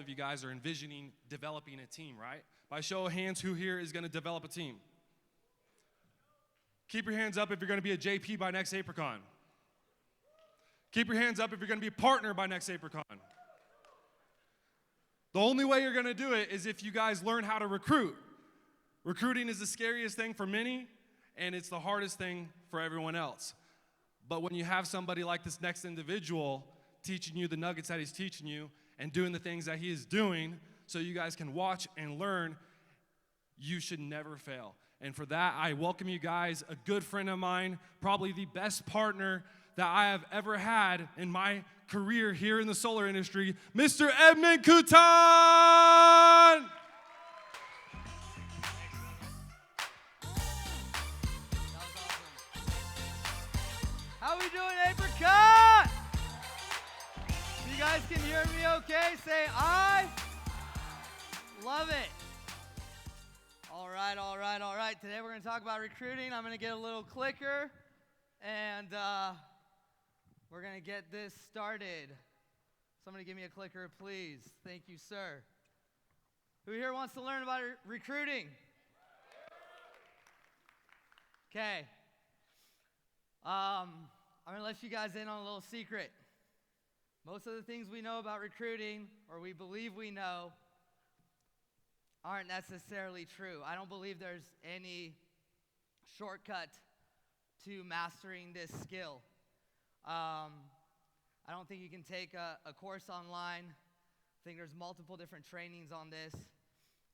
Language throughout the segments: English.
of you guys are envisioning developing a team, right? By show of hands, who here is going to develop a team? Keep your hands up if you're going to be a JP by next Apricon. Keep your hands up if you're going to be a partner by next Apricon. The only way you're going to do it is if you guys learn how to recruit. Recruiting is the scariest thing for many, and it's the hardest thing for everyone else. But when you have somebody like this next individual teaching you the nuggets that he's teaching you and doing the things that he is doing so you guys can watch and learn, you should never fail. And for that, I welcome you guys, a good friend of mine, probably the best partner that I have ever had in my career here in the solar industry, Mr. Edmund Coutan! How we doing, Apricon? You guys can hear me okay? Say I love it. All right. Today we're going to talk about recruiting. I'm going to get a little clicker, and we're going to get this started. Somebody give me a clicker, please. Thank you, sir. Who here wants to learn about recruiting? Okay. I'm going to let you guys in on a little secret. Most of the things we know about recruiting, or we believe we know, aren't necessarily true. I don't believe there's any shortcut to mastering this skill. I don't think you can take a course online. I think there's multiple different trainings on this.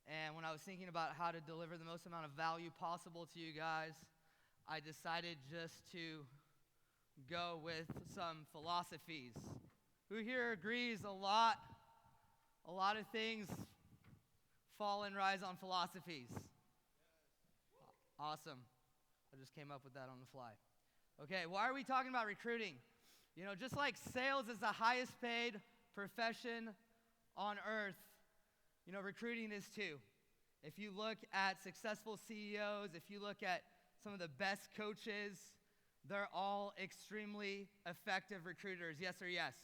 And when I was thinking about how to deliver the most amount of value possible to you guys, I decided just to go with some philosophies. Who here agrees a lot of things fall and rise on philosophies? Awesome. I just came up with that on the fly. Okay, why are we talking about recruiting? You know, just like sales is the highest paid profession on earth, you know, recruiting is too. If you look at successful CEOs, if you look at some of the best coaches, they're all extremely effective recruiters. Yes or yes?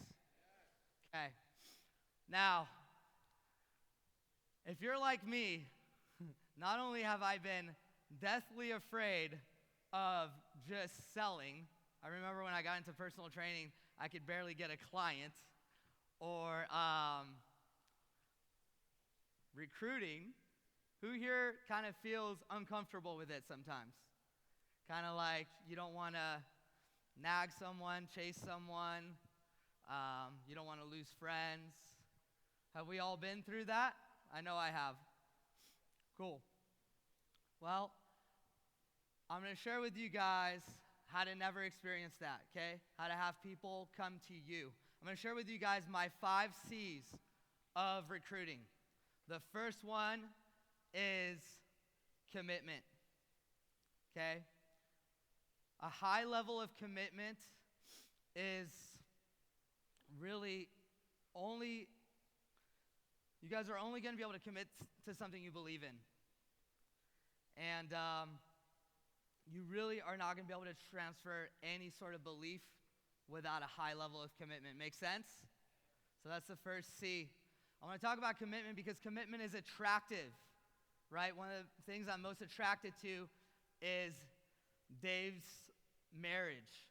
Okay. Now, if you're like me, not only have I been deathly afraid of just selling. I remember when I got into personal training, I could barely get a client. Or recruiting, who here kind of feels uncomfortable with it sometimes? Kind of like you don't want to nag someone, chase someone. You don't want to lose friends. Have we all been through that? I know I have. Cool. Well, I'm going to share with you guys how to never experience that, okay? How to have people come to you. I'm going to share with you guys my 5 C's of recruiting. The first one is commitment, okay? A high level of commitment is really only, you guys are only going to be able to commit to something you believe in. And you really are not going to be able to transfer any sort of belief without a high level of commitment. Make sense? So that's the first C. I want to talk about commitment because commitment is attractive, right? One of the things I'm most attracted to is Dave's marriage.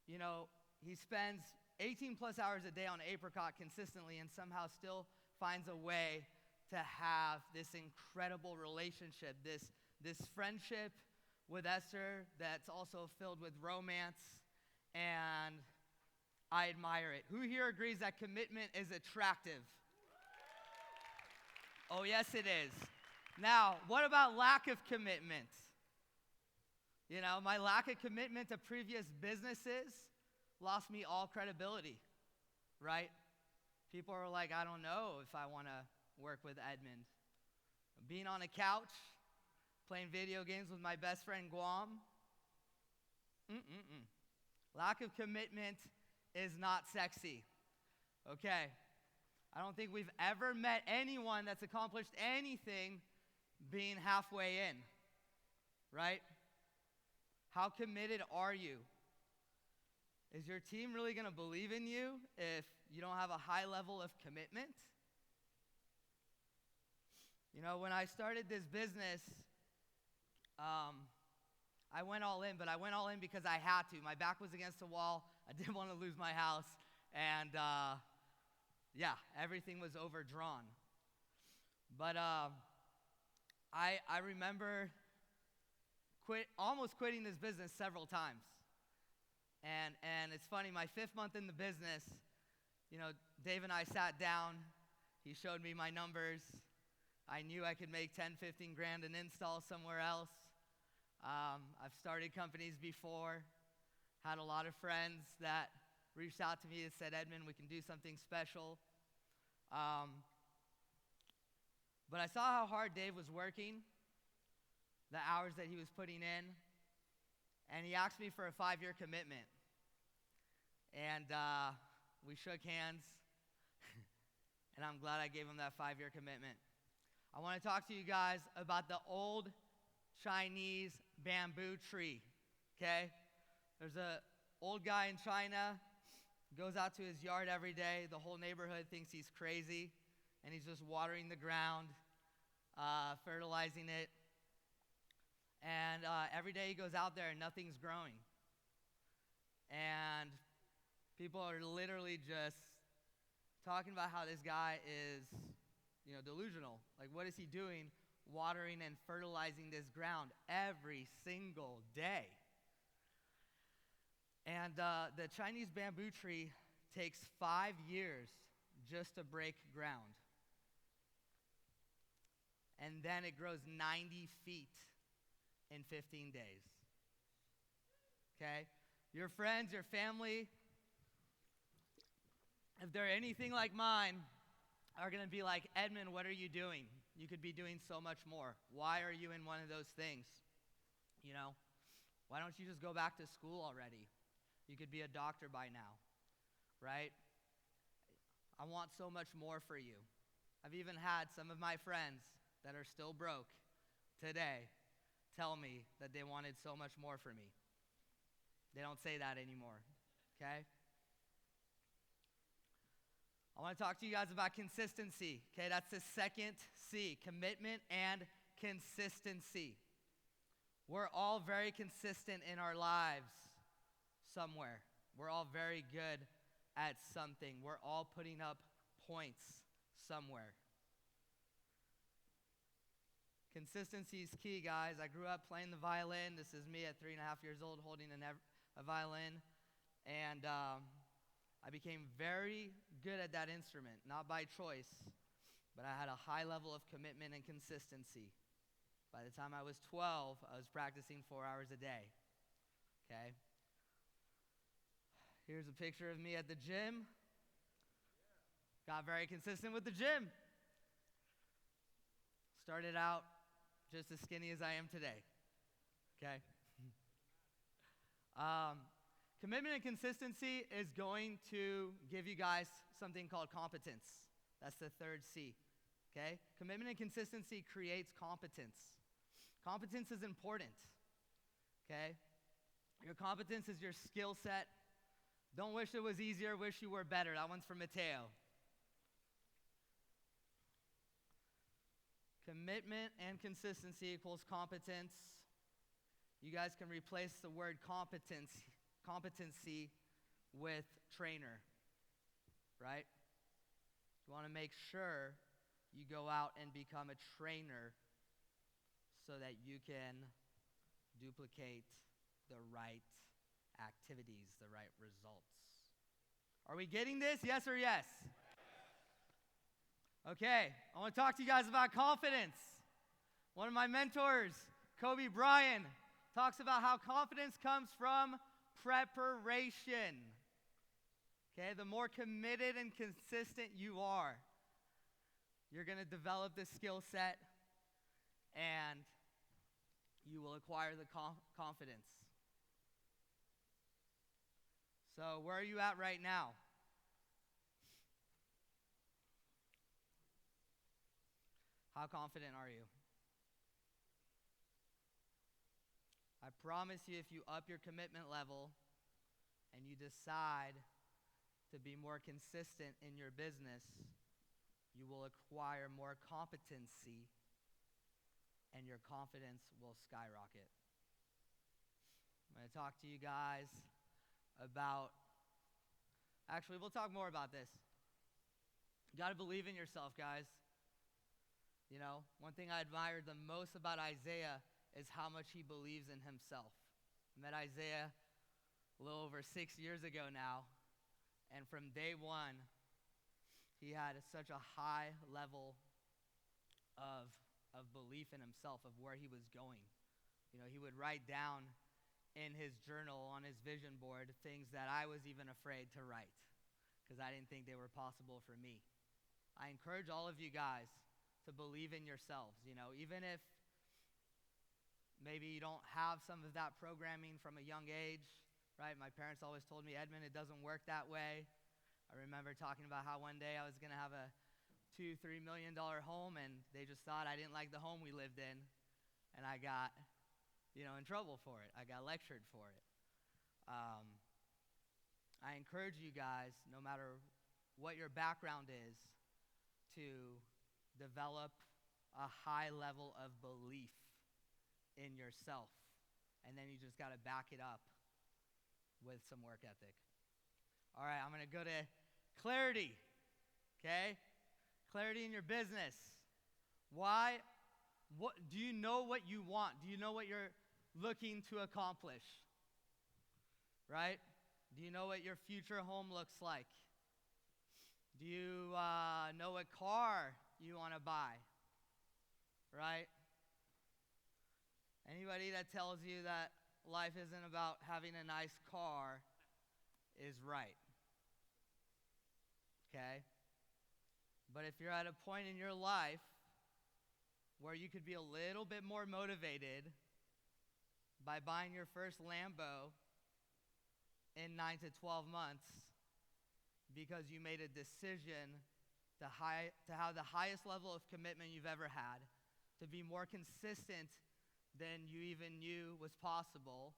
You know, he spends 18 plus hours a day on Apricon consistently and somehow still finds a way to have this incredible relationship, this friendship with Esther that's also filled with romance, and I admire it. Who here agrees that commitment is attractive? Oh, yes, it is. Now, what about lack of commitment? You know, my lack of commitment to previous businesses lost me all credibility, right? People are like, I don't know if I want to work with Edmund. Being on a couch, playing video games with my best friend Guam. Lack of commitment is not sexy. Okay. I don't think we've ever met anyone that's accomplished anything being halfway in, right? How committed are you? Is your team really going to believe in you if you don't have a high level of commitment? When I started this business, I went all in, but I went all in because I had to. My back was against the wall. I didn't want to lose my house. And everything was overdrawn. But I remember almost quitting this business several times. And it's funny, my 5th month in the business, Dave and I sat down. He showed me my numbers. I knew I could make 10, 15 grand an install somewhere else. I've started companies before, had a lot of friends that reached out to me and said, Edmund, we can do something special. But I saw how hard Dave was working, the hours that he was putting in, and he asked me for a 5-year commitment. And we shook hands, and I'm glad I gave him that 5-year commitment. I want to talk to you guys about the old Chinese bamboo tree, okay? There's an old guy in China, goes out to his yard every day. The whole neighborhood thinks he's crazy, and he's just watering the ground, fertilizing it. And every day he goes out there and nothing's growing. And people are literally just talking about how this guy is, delusional. Like, what is he doing watering and fertilizing this ground every single day? And the Chinese bamboo tree takes 5 years just to break ground. And then it grows 90 feet in 15 days. Okay? Your friends, your family, if they're anything like mine, are going to be like, Edmund, what are you doing? You could be doing so much more. Why are you in one of those things? Why don't you just go back to school already? You could be a doctor by now, right? I want so much more for you. I've even had some of my friends that are still broke today tell me that they wanted so much more for me. They don't say that anymore, okay? I want to talk to you guys about consistency, okay? That's the second C, commitment and consistency. We're all very consistent in our lives somewhere. We're all very good at something. We're all putting up points somewhere. Consistency is key, guys. I grew up playing the violin. This is me at 3.5 years old holding a violin. And I became very good at that instrument, not by choice, but I had a high level of commitment and consistency. By the time I was 12, I was practicing 4 hours a day, okay? Here's a picture of me at the gym. Got very consistent with the gym. Started out just as skinny as I am today, okay? Commitment and consistency is going to give you guys something called competence. That's the third C, okay? Commitment and consistency creates competence. Competence is important, okay? Your competence is your skill set. Don't wish it was easier, wish you were better. That one's for Mateo. Commitment and consistency equals competence. You guys can replace the word competency with trainer, right? You want to make sure you go out and become a trainer so that you can duplicate the right activities, the right results. Are we getting this? Yes or yes? Okay, I want to talk to you guys about confidence. One of my mentors, Kobe Bryant, talks about how confidence comes from preparation. Okay, the more committed and consistent you are, you're going to develop this skill set and you will acquire the confidence. So, where are you at right now? How confident are you? I promise you, if you up your commitment level and you decide to be more consistent in your business, you will acquire more competency and your confidence will skyrocket. I'm going to talk to you guys about, actually, we'll talk more about this. You got to believe in yourself, guys. You know, one thing I admired the most about Isaiah is how much he believes in himself. I met Isaiah a little over 6 years ago now, and from day one, he had such a high level of belief in himself, of where he was going. You know, he would write down in his journal, on his vision board, things that I was even afraid to write because I didn't think they were possible for me. I encourage all of you guys to believe in yourselves, you know, even if maybe you don't have some of that programming from a young age, right? My parents always told me, Edmund, it doesn't work that way. I remember talking about how one day I was going to have a $2-3 million home, and they just thought I didn't like the home we lived in, and I got, in trouble for it. I got lectured for it. I encourage you guys, no matter what your background is, to develop a high level of belief in yourself, and then you just got to back it up with some work ethic. All right, I'm going to go to clarity, okay? Clarity in your business. Why? What do you know what you want? Do you know what you're looking to accomplish? Right? Do you know what your future home looks like? Do you know what car you want to buy? Right? Anybody that tells you that life isn't about having a nice car is right. Okay? But if you're at a point in your life where you could be a little bit more motivated by buying your first Lambo in 9 to 12 months because you made a decision to have the highest level of commitment you've ever had, to be more consistent than you even knew was possible,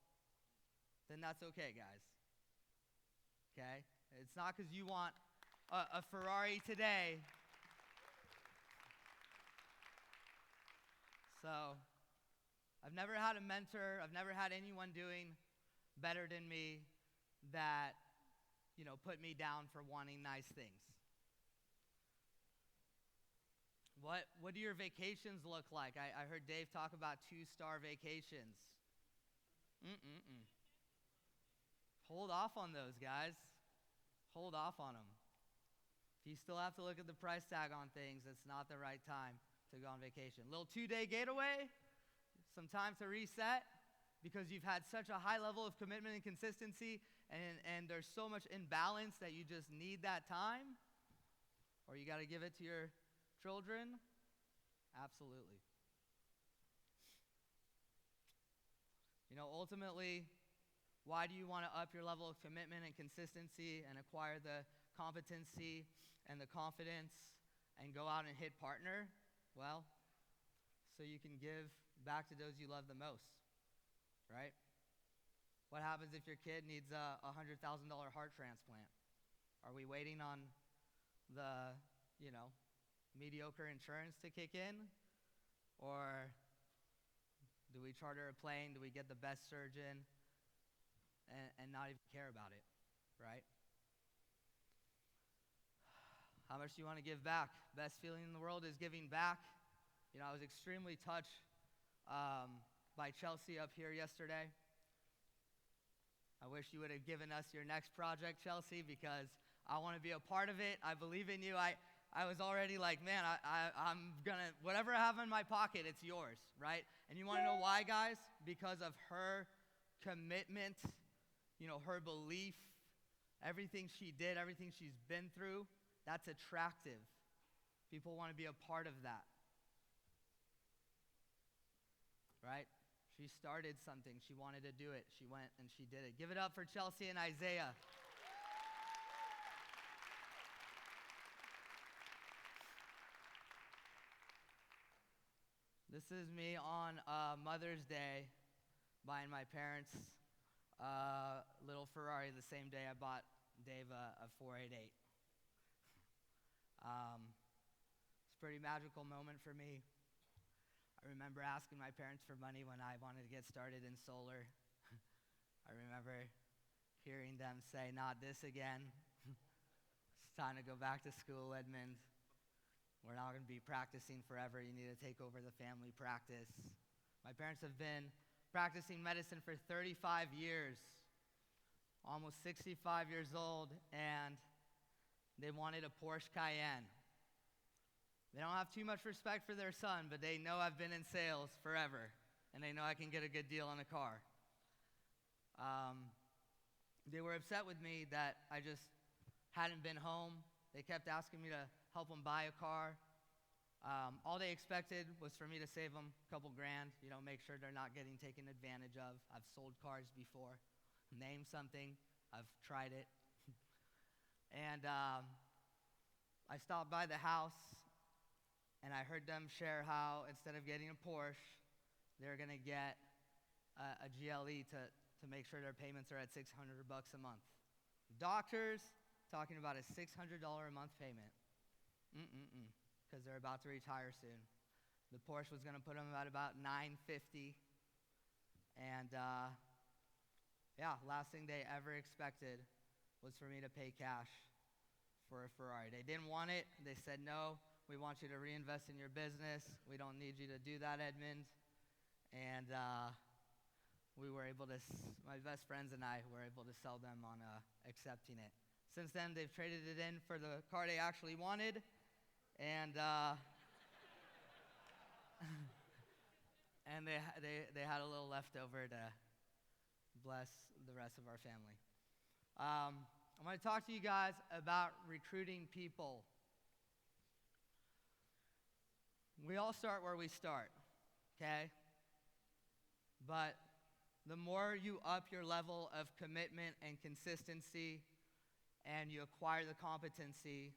then that's okay, guys. Okay? It's not because you want a Ferrari today. So, I've never had a mentor, I've never had anyone doing better than me that, put me down for wanting nice things. What do your vacations look like? I heard Dave talk about 2-star vacations. Hold off on those, guys. Hold off on them. If you still have to look at the price tag on things, it's not the right time to go on vacation. Little 2-day getaway, some time to reset, because you've had such a high level of commitment and consistency, and there's so much imbalance that you just need that time, or you got to give it to your children. Absolutely. Ultimately, why do you want to up your level of commitment and consistency and acquire the competency and the confidence and go out and hit partner? Well, so you can give back to those you love the most, right? What happens if your kid needs a $100,000 heart transplant? Are we waiting on the, mediocre insurance to kick in? Or do we charter a plane? Do we get the best surgeon and not even care about it, right? How much do you want to give back? Best feeling in the world is giving back. I was extremely touched by Chelsea up here yesterday. I wish you would have given us your next project, Chelsea, because I want to be a part of it. I believe in you. I was already like, man, I'm going to, whatever I have in my pocket, it's yours, right? And you want to know why, guys? Because of her commitment, her belief, everything she did, everything she's been through. That's attractive. People want to be a part of that. Right? She started something. She wanted to do it. She went and she did it. Give it up for Chelsea and Isaiah. This is me on Mother's Day buying my parents a little Ferrari the same day I bought Dave a 488. It's a pretty magical moment for me. I remember asking my parents for money when I wanted to get started in solar. I remember hearing them say, "Not this again. It's time to go back to school, Edmund. We're not going to be practicing forever. You need to take over the family practice." My parents have been practicing medicine for 35 years, almost 65 years old, and they wanted a Porsche Cayenne. They don't have too much respect for their son, but they know I've been in sales forever, and they know I can get a good deal on a car. They were upset with me that I just hadn't been home. They kept asking me to help them buy a car. All they expected was for me to save them a couple grand, make sure they're not getting taken advantage of. I've sold cars before. Name something. I've tried it. And I stopped by the house, and I heard them share how instead of getting a Porsche, they're going to get a GLE to make sure their payments are at $600 a month. Doctors talking about a $600 a month payment. Because they're about to retire soon. The Porsche was going to put them at about $950. And last thing they ever expected was for me to pay cash for a Ferrari. They didn't want it. They said, "No, we want you to reinvest in your business. We don't need you to do that, Edmund." And we were able to, my best friends and I were able to sell them on accepting it. Since then, they've traded it in for the car they actually wanted. And and they had a little leftover to bless the rest of our family. I'm going to talk to you guys about recruiting people. We all start where we start, okay? But the more you up your level of commitment and consistency and you acquire the competency,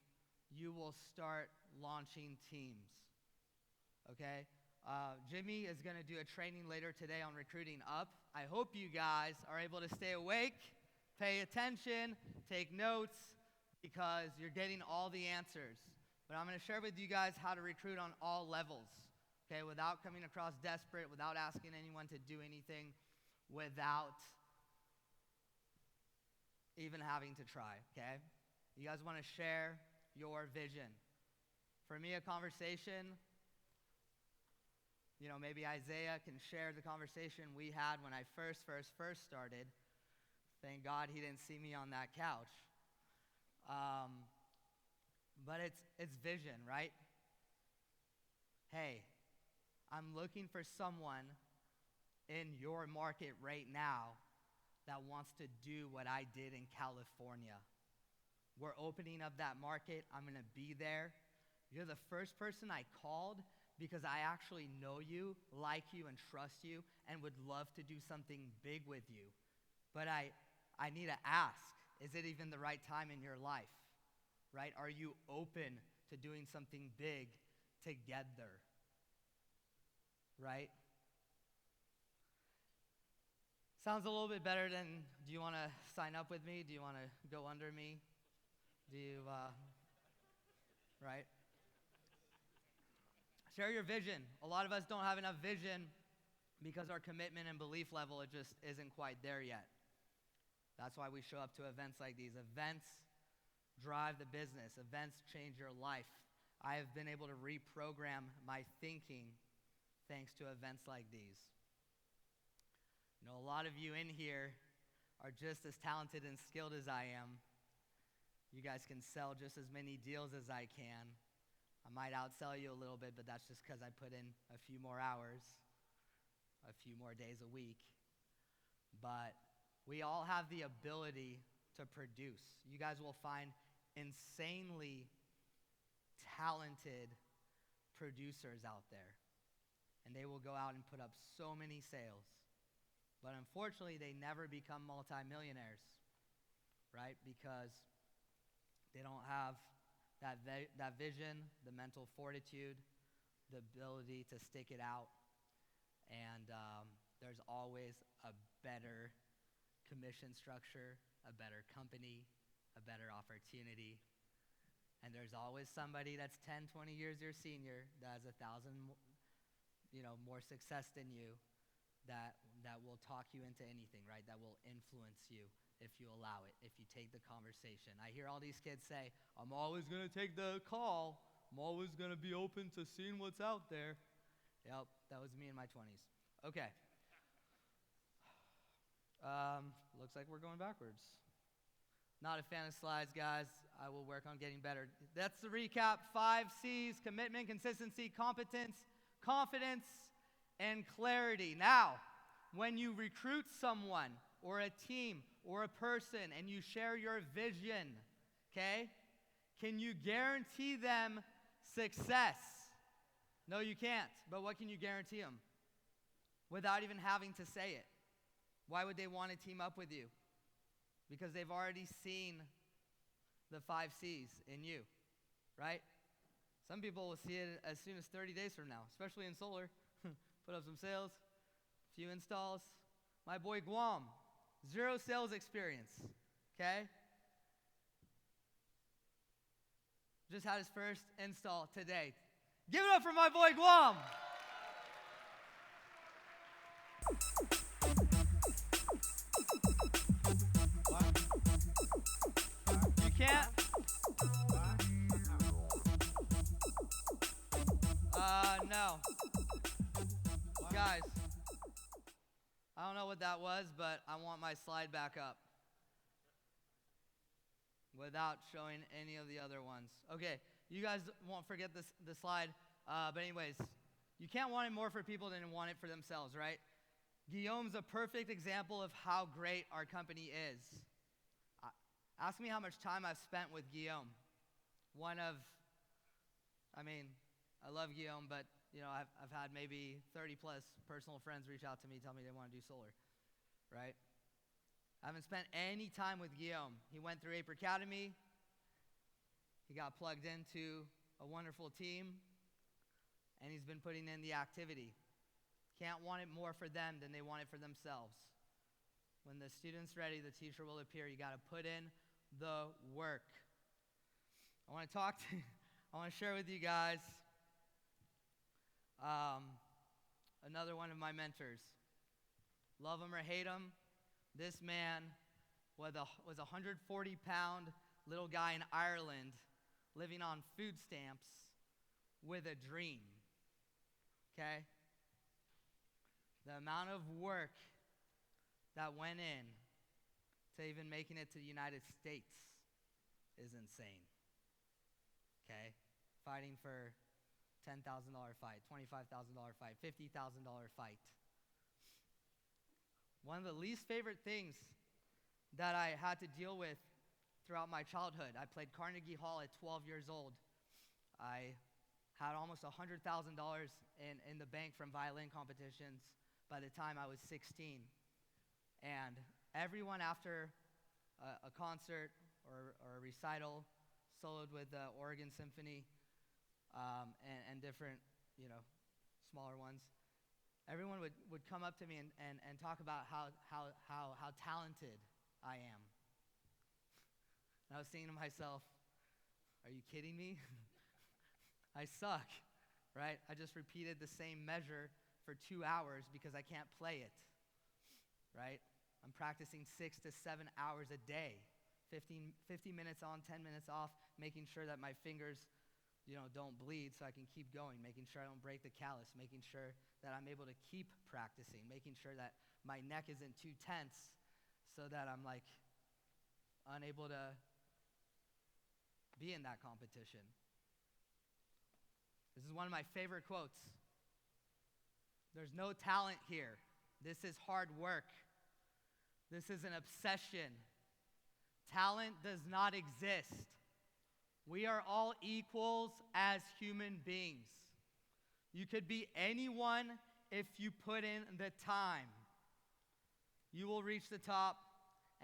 you will start launching teams, okay? Jimmy is going to do a training later today on recruiting up. I hope you guys are able to stay awake, pay attention, take notes, because you're getting all the answers. But I'm going to share with you guys how to recruit on all levels, okay, without coming across desperate, without asking anyone to do anything, without even having to try, okay? You guys want to share your vision. For me, a conversation, maybe Isaiah can share the conversation we had when I first started. Thank God he didn't see me on that couch. But it's vision, right? Hey, I'm looking for someone in your market right now that wants to do what I did in California. We're opening up that market. I'm going to be there. You're the first person I called because I actually know you, like you, and trust you, and would love to do something big with you. But I need to ask, is it even the right time in your life, right? Are you open to doing something big together, right? Sounds a little bit better than, do you want to sign up with me? Do you want to go under me? Do you, right? Share your vision. A lot of us don't have enough vision because our commitment and belief level, it just isn't quite there yet. That's why we show up to events like these. Events drive the business. Events change your life. I have been able to reprogram my thinking thanks to events like these. A lot of you in here are just as talented and skilled as I am. You guys can sell just as many deals as I can. I might outsell you a little bit, but that's just because I put in a few more hours, a few more days a week. But we all have the ability to produce. You guys will find insanely talented producers out there, and they will go out and put up so many sales. But unfortunately, they never become multimillionaires, right? Because they don't have that vision, the mental fortitude, the ability to stick it out. And there's always a better commission structure, a better company, a better opportunity. And there's always somebody that's 10, 20 years your senior that has 1,000 more success than you that will talk you into anything, right? That will influence you if you allow it, if you take the conversation. I hear all these kids say, I'm always going to take the call. I'm always going to be open to seeing what's out there. Yep, that was me in my 20s. Okay. Looks like we're going backwards. Not a fan of slides, guys. I will work on getting better. That's the recap. 5 C's: commitment, consistency, competence, confidence, and clarity. Now, when you recruit someone or a team or a person and you share your vision, okay, can you guarantee them success? No, you can't. But what can you guarantee them? Without even having to say it. Why would they want to team up with you? Because they've already seen the 5 C's in you, right? Some people will see it as soon as 30 days from now, especially in solar. Put up some sales, few installs. My boy Guam, 0 sales experience, okay? Just had his first install today. Give it up for my boy Guam. You can't? No. Guys, I don't know what that was, but I want my slide back up without showing any of the other ones. Okay, you guys won't forget the slide, but anyways, you can't want it more for people than want it for themselves, right? Guillaume's a perfect example of how great our company is. Ask me how much time I've spent with Guillaume. I love Guillaume, but I've had maybe 30 plus personal friends reach out to me, tell me they want to do solar, right? I haven't spent any time with Guillaume. He went through Apricon Academy. He got plugged into a wonderful team, and he's been putting in the activity. Can't want it more for them than they want it for themselves. When the student's ready, the teacher will appear. You got to put in the work. I want to share with you guys another one of my mentors. Love him or hate him, this man was a 140-pound little guy in Ireland living on food stamps with a dream, okay? The amount of work that went in to even making it to the United States is insane, okay? Fighting for $10,000 fight, $25,000 fight, $50,000 fight. One of the least favorite things that I had to deal with throughout my childhood, I played Carnegie Hall at 12 years old. I had almost $100,000 in the bank from violin competitions by the time I was 16. And everyone after a concert or a recital soloed with the Oregon Symphony, and different, smaller ones. Everyone would come up to me and talk about how talented I am. And I was thinking to myself, are you kidding me? I suck, right? I just repeated the same measure for 2 hours because I can't play it, right? I'm practicing 6 to 7 hours a day, 50 minutes on, 10 minutes off, making sure that my fingers don't bleed so I can keep going, making sure I don't break the callus, making sure that I'm able to keep practicing, making sure that my neck isn't too tense so that I'm unable to be in that competition. This is one of my favorite quotes. There's no talent here. This is hard work. This is an obsession. Talent does not exist. We are all equals as human beings. You could be anyone if you put in the time. You will reach the top,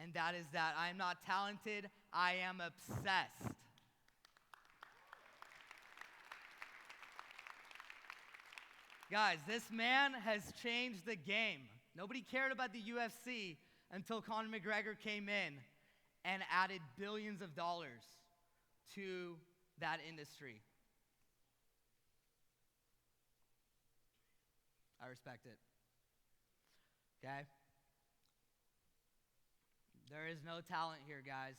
and that is that. I am not talented, I am obsessed. Guys, this man has changed the game. Nobody cared about the UFC until Conor McGregor came in and added billions of dollars to that industry. respect it. Okay? There is no talent here, guys.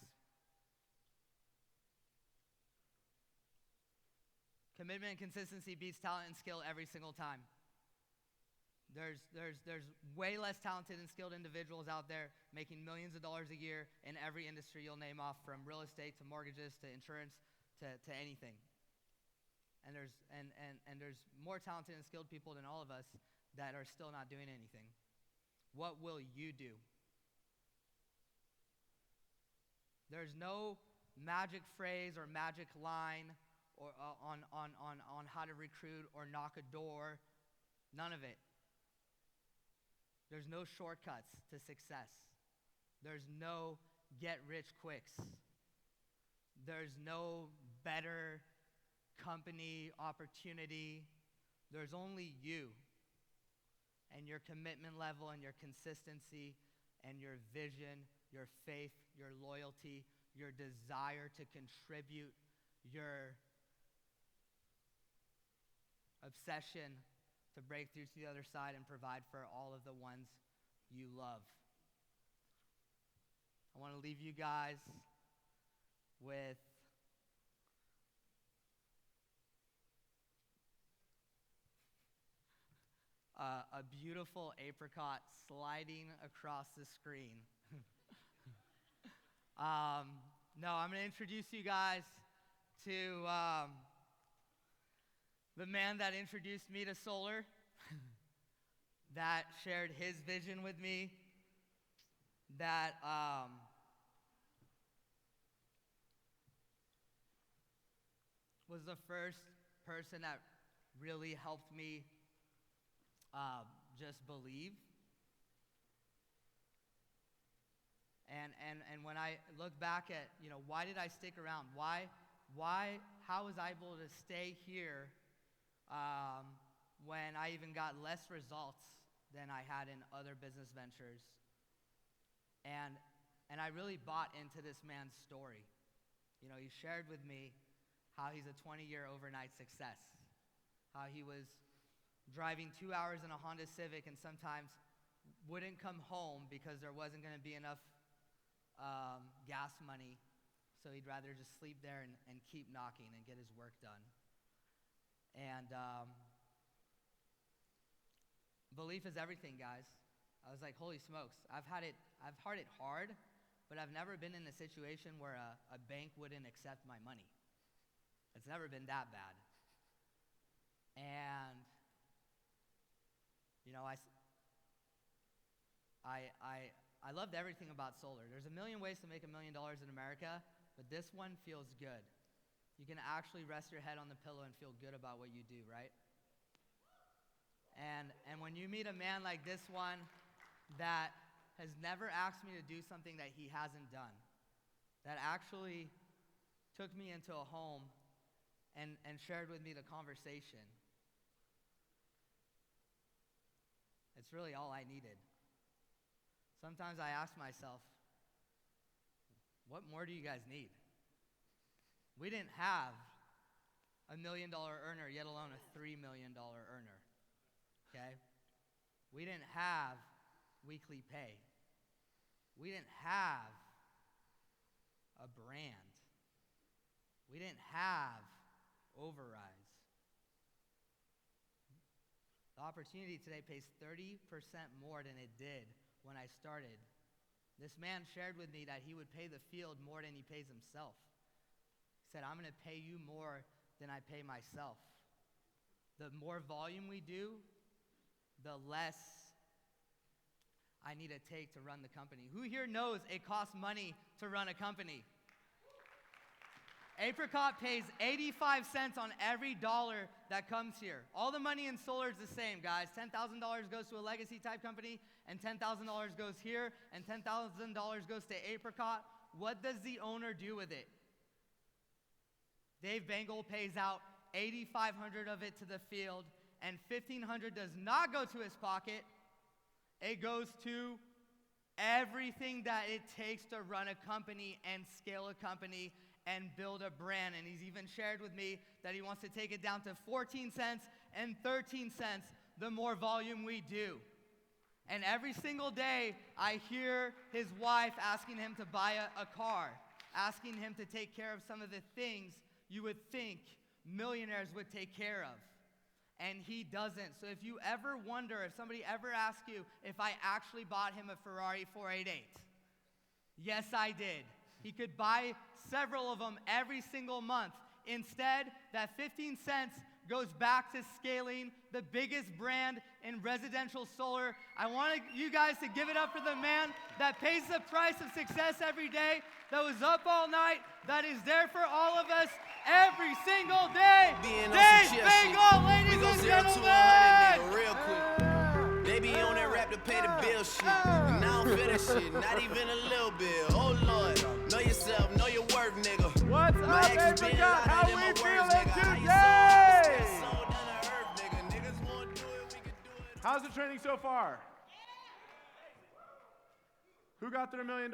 Commitment and consistency beats talent and skill every single time. There's way less talented and skilled individuals out there making millions of dollars a year in every industry you'll name off, from real estate to mortgages to insurance to anything. And there's more talented and skilled people than all of us that are still not doing anything. What will you do? There's no magic phrase or magic line or on how to recruit or knock a door. None of it. There's no shortcuts to success. There's no get-rich-quicks. There's no better company opportunity. There's only you and your commitment level and your consistency and your vision, your faith, your loyalty, your desire to contribute, your obsession to break through to the other side and provide for all of the ones you love. I want to leave you guys with a beautiful apricot sliding across the screen. No, I'm going to introduce you guys to the man that introduced me to solar, that shared his vision with me, that was the first person that really helped me just believe. And when I look back at, why did I stick around? How was I able to stay here when I even got less results than I had in other business ventures? And I really bought into this man's story. He shared with me how he's a 20-year overnight success, how he was driving 2 hours in a Honda Civic and sometimes wouldn't come home because there wasn't going to be enough gas money, so he'd rather just sleep there and keep knocking and get his work done. And belief is everything, guys. I was like, holy smokes, I've had it hard, but I've never been in a situation where a bank wouldn't accept my money. It's never been that bad. And I loved everything about solar. There's a million ways to make $1 million in America, but this one feels good. You can actually rest your head on the pillow and feel good about what you do, right? And when you meet a man like this one that has never asked me to do something that he hasn't done, that actually took me into a home and shared with me the conversation, it's really all I needed. Sometimes I ask myself, what more do you guys need? We didn't have $1 million earner, yet alone a $3 million earner, okay? We didn't have weekly pay. We didn't have a brand. We didn't have overrides. The opportunity today pays 30% more than it did when I started. This man shared with me that he would pay the field more than he pays himself. He said, I'm going to pay you more than I pay myself. The more volume we do, the less I need to take to run the company. Who here knows it costs money to run a company? Apricon pays 85 cents on every dollar that comes here. All the money in solar is the same, guys. $10,000 goes to a legacy type company, and $10,000 goes here, and $10,000 goes to Apricon. What does the owner do with it? Dave Bengal pays out $8,500 of it to the field, and $1,500 does not go to his pocket. It goes to everything that it takes to run a company and scale a company and build a brand. And he's even shared with me that he wants to take it down to 14 cents and 13 cents. the more volume we do. And every single day, I hear his wife asking him to buy a car, asking him to take care of some of the things you would think millionaires would take care of. And he doesn't. So if you ever wonder, if somebody ever asks you if I actually bought him a Ferrari 488, yes, I did. He could buy several of them every single month. Instead, that 15 cents goes back to scaling the biggest brand in residential solar. I want you guys to give it up for the man that pays the price of success every day, that was up all night, that is there for all of us every single day. Dave Bingo, ladies and gentlemen! Real quick. They be on that rap to pay the bill shit. And I don't feel that shit, not even a little bit. Oh Lord, know yourself, know your worth, nigga. What's My up, ex been Apricon? louder How than we my words, feeling nigga. How you today? sold down to earth, nigga. Niggas wanna do it, we can do it. How's the training so far? Who got their $1 million?